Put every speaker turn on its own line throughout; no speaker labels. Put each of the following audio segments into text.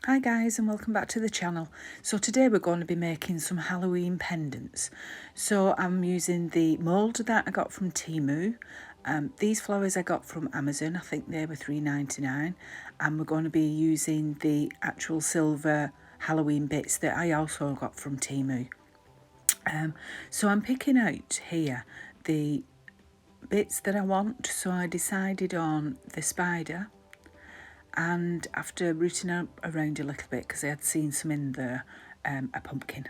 Hi guys, and welcome back to the channel. So today we're going to be making some Halloween pendants. So I'm using the mould that I got from Temu. These flowers I got from Amazon. I think they were $3.99, and we're going to be using the actual silver Halloween bits that I also got from Temu. So I'm picking out here the bits that I want. So I decided on the spider, and after rooting around a little bit, because I had seen some in there, a pumpkin,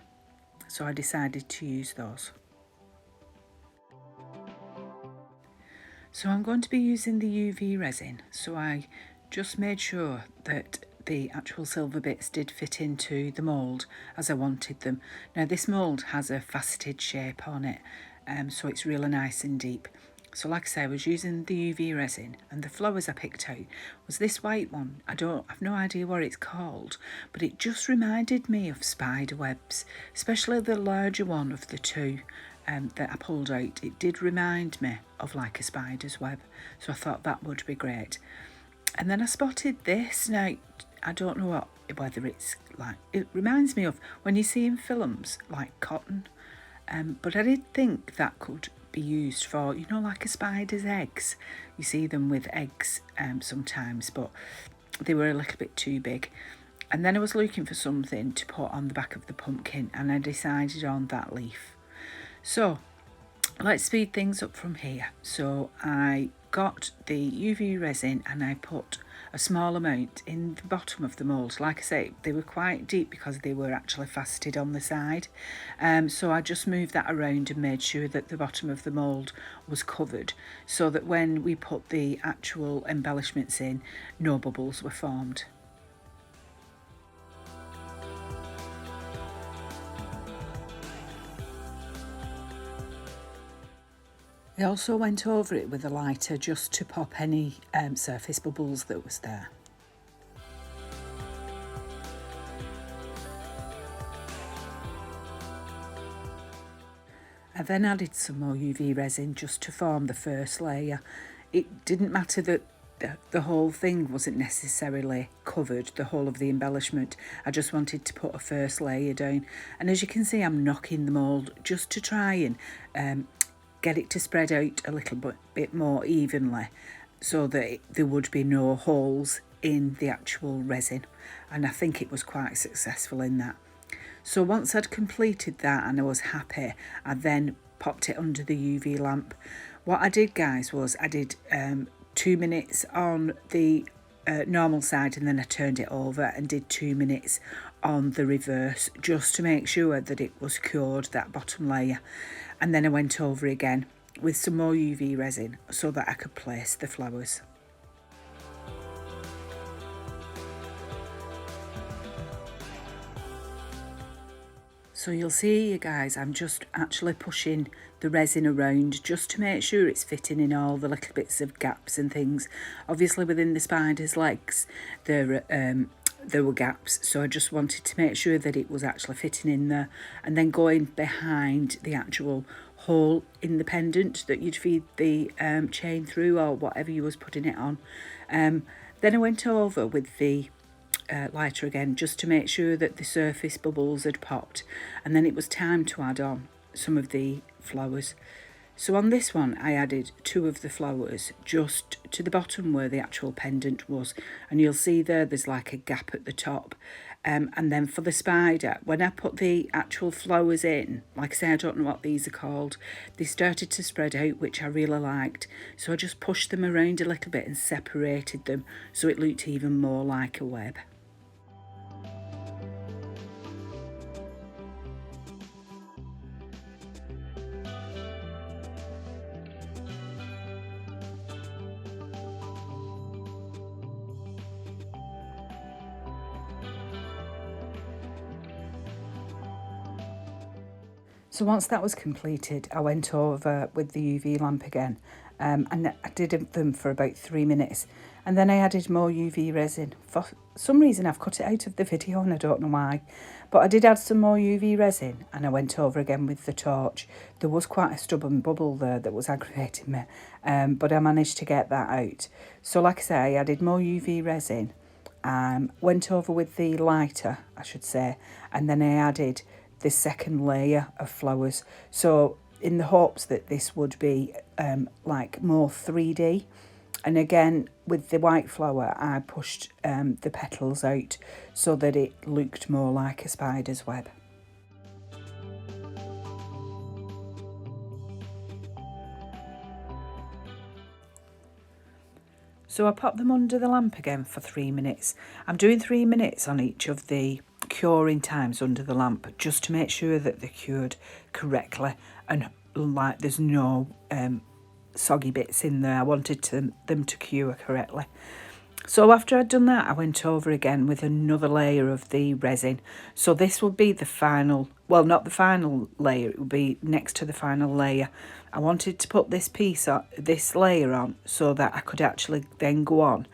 so I decided to use those. So I'm going to be using the UV resin, so I just made sure that the actual silver bits did fit into the mould as I wanted them. Now this mould has a faceted shape on it, so it's really nice and deep. So like I say, I was using the UV resin, and the flowers I picked out was this white one. I've no idea what it's called, but it just reminded me of spider webs, especially the larger one of the two that I pulled out. It did remind me of like a spider's web, so I thought that would be great. And then I spotted this. Now I don't know whether it's like, it reminds me of when you see in films like cotton, but I did think that could be used for, you know, like a spider's eggs. You see them with eggs sometimes, but they were a little bit too big. And then I was looking for something to put on the back of the pumpkin, and I decided on that leaf. So let's speed things up from here. So I got the UV resin and I put a small amount in the bottom of the mould. Like I say, they were quite deep because they were actually faceted on the side. So I just moved that around and made sure that the bottom of the mould was covered, so that when we put the actual embellishments in, no bubbles were formed. I also went over it with a lighter just to pop any surface bubbles that was there. I then added some more UV resin just to form the first layer. It didn't matter that the whole thing wasn't necessarily covered, the whole of the embellishment. I just wanted to put a first layer down. And as you can see, I'm knocking the mould just to try and get it to spread out a little bit more evenly, so that there would be no holes in the actual resin. And I think it was quite successful in that. So once I'd completed that and I was happy, I then popped it under the UV lamp. What I did, guys, was I did 2 minutes on the normal side, and then I turned it over and did 2 minutes on the reverse, just to make sure that it was cured, that bottom layer. And then I went over again with some more UV resin so that I could place the flowers. So you'll see, you guys, I'm just actually pushing the resin around just to make sure it's fitting in all the little bits of gaps and things. Obviously within the spider's legs there were gaps, so I just wanted to make sure that it was actually fitting in there, and then going behind the actual hole in the pendant that you'd feed the chain through, or whatever you was putting it on. Then I went over with the lighter again just to make sure that the surface bubbles had popped, and then it was time to add on some of the flowers. So on this one I added 2 of the flowers just to the bottom where the actual pendant was, and you'll see there's like a gap at the top. And then for the spider, when I put the actual flowers in, like I say, I don't know what these are called, they started to spread out, which I really liked. So I just pushed them around a little bit and separated them so it looked even more like a web. So once that was completed, I went over with the UV lamp again, and I did them for about 3 minutes, and then I added more UV resin. For some reason I've cut it out of the video and I don't know why, but I did add some more UV resin and I went over again with the torch. There was quite a stubborn bubble there that was aggravating me, but I managed to get that out. So like I say, I added more UV resin, went over with the lighter, I should say, and then I added the second layer of flowers. So in the hopes that this would be like more 3D. And again, with the white flower, I pushed the petals out so that it looked more like a spider's web. So I pop them under the lamp again for 3 minutes. I'm doing 3 minutes on each of the curing times under the lamp just to make sure that they're cured correctly and like there's no soggy bits in there. I wanted them to cure correctly. So after I'd done that, I went over again with another layer of the resin. So this will be the final, well, not the final layer, it will be next to the final layer. I wanted to put this layer on so that I could actually then go on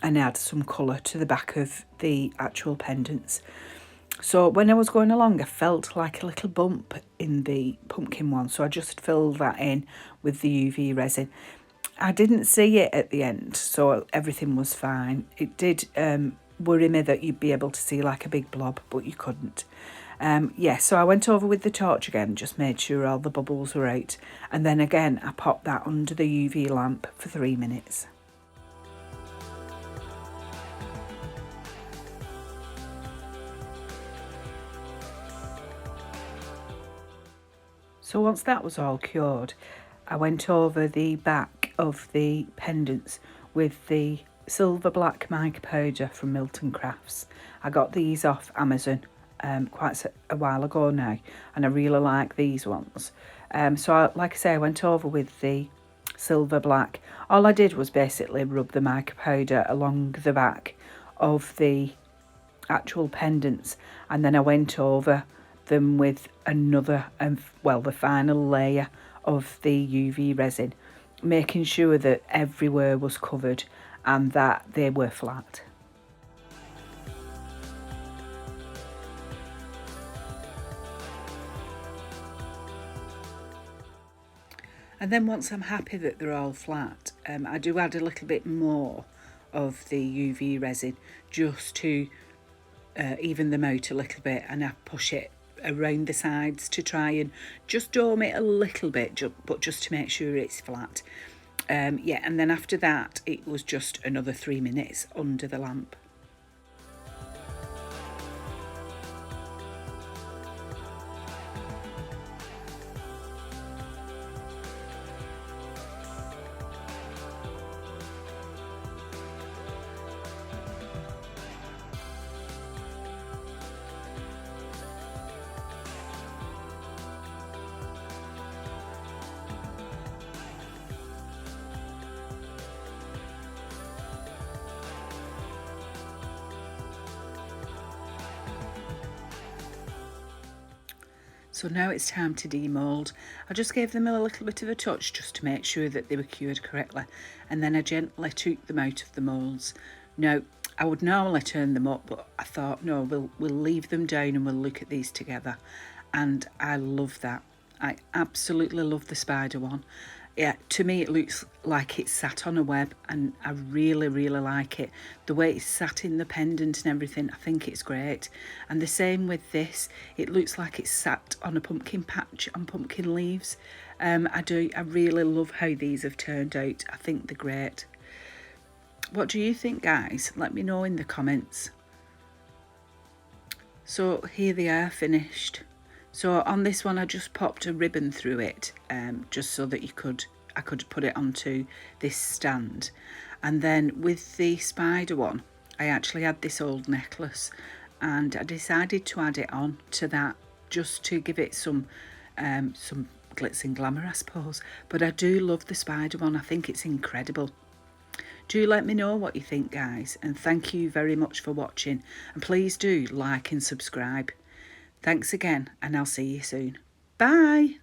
and add some colour to the back of the actual pendants. So when I was going along, I felt like a little bump in the pumpkin one. So I just filled that in with the UV resin. I didn't see it at the end, so everything was fine. It did worry me that you'd be able to see like a big blob, but you couldn't. Yeah, so I went over with the torch again, just made sure all the bubbles were out. And then again, I popped that under the UV lamp for 3 minutes. So once that was all cured, I went over the back of the pendants with the silver black mica powder from Milton Crafts. I got these off Amazon quite a while ago now, and I really like these ones. Like I say, I went over with the silver black. All I did was basically rub the mica powder along the back of the actual pendants, and then I went over them with another, the final layer of the UV resin, making sure that everywhere was covered and that they were flat. And then once I'm happy that they're all flat, I do add a little bit more of the UV resin just to even them out a little bit, and I push it around the sides to try and just dome it a little bit, but just to make sure it's flat. Yeah, and then after that it was just another 3 minutes under the lamp. So now it's time to demould. I just gave them a little bit of a touch just to make sure that they were cured correctly, and then I gently took them out of the moulds. Now, I would normally turn them up, but I thought, no, we'll leave them down and we'll look at these together. And I love that. I absolutely love the spider one. Yeah, to me it looks like it's sat on a web, and I really, really like it. The way it's sat in the pendant and everything, I think it's great. And the same with this, it looks like it's sat on a pumpkin patch on pumpkin leaves. I really love how these have turned out. I think they're great. What do you think, guys? Let me know in the comments. So here they are finished. So on this one I just popped a ribbon through it, just so that I could put it onto this stand. And then with the spider one, I actually had this old necklace, and I decided to add it on to that just to give it some glitz and glamour, I suppose. But I do love the spider one. I think it's incredible. Do let me know what you think, guys, and thank you very much for watching, and please do like and subscribe. Thanks again, and I'll see you soon. Bye.